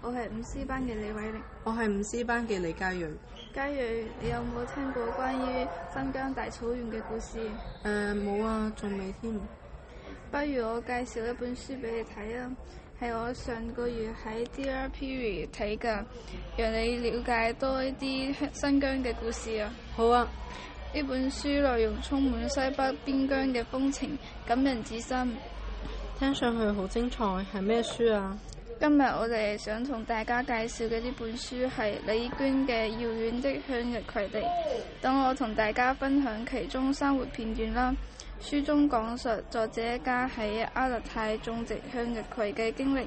我係5C 班嘅李偉玲。我係5C 班嘅李嘉睿。嘉睿，你有冇聽過關於新疆大草原嘅故事？冇啊，仲未添。不如我介紹一本書俾你睇啊，係我上個月喺 Dear Period 睇㗎，讓你了解多一啲新疆嘅故事啊。好啊。呢本書內容充滿西北邊疆嘅風情，感人至深。聽上去好精彩，係咩書啊？今日我哋想同大家介紹嘅呢本書係李娟嘅《遙遠的向日葵地》，等我同大家分享其中生活片段啦。書中講述作者一家喺阿勒泰種植向日葵嘅經歷，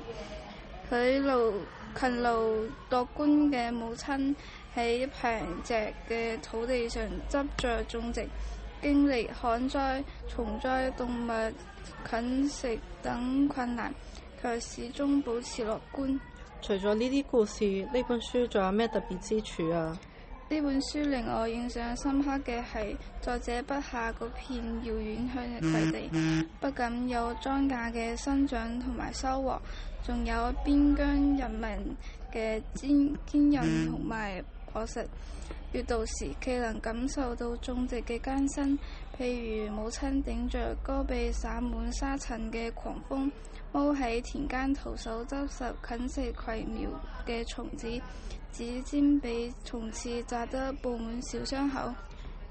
佢勤勞樂觀嘅母親喺貧瘠嘅土地上執着種植，經歷旱災、蟲災、動物啃食等困難，卻始終保持樂觀。除咗呢啲故事，呢本書仲有咩特別之處啊？呢本書令我印象深刻嘅係作者筆下嗰片遙遠向日葵地，不僅有莊稼嘅生長同埋收穫，仲有邊疆人民嘅堅韌同埋樸實。閱讀時既能感受到種植嘅艱辛，譬如母親頂着戈壁灑滿沙塵嘅狂風，踎喺田間徒手執拾啃食葵苗嘅蟲子，指尖被蟲刺扎得布滿小傷口，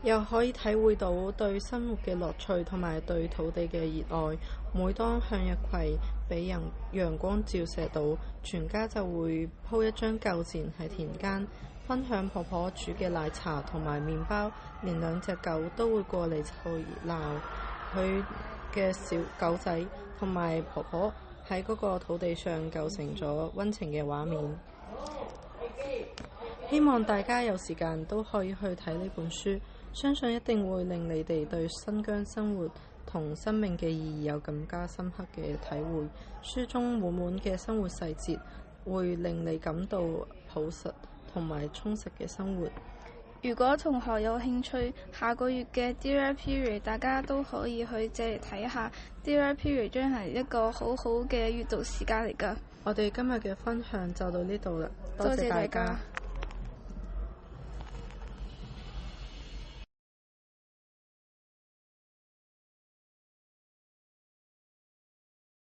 又可以體會到對生活嘅樂趣同埋對土地嘅熱愛。每當向日葵俾陽光照射到，全家就會鋪一張舊墊喺田間，分享婆婆煮嘅奶茶同埋麵包，連2隻狗都會過嚟湊熱鬧。佢嘅小狗仔同埋婆婆喺嗰個土地上構成咗溫情嘅畫面。希望大家有時間都可以去睇呢本書，相信一定會令你哋對新疆生活同生命嘅意義有更加深刻嘅體會。書中滿滿嘅生活細節會令你感到樸實同埋充實嘅生活。如果同學有興趣，下個月嘅 Dear Period 大家都可以去借嚟睇下。Dear Period 將係一個好好嘅閱讀時間嚟㗎。我哋今日嘅分享就到呢度啦，多謝大家。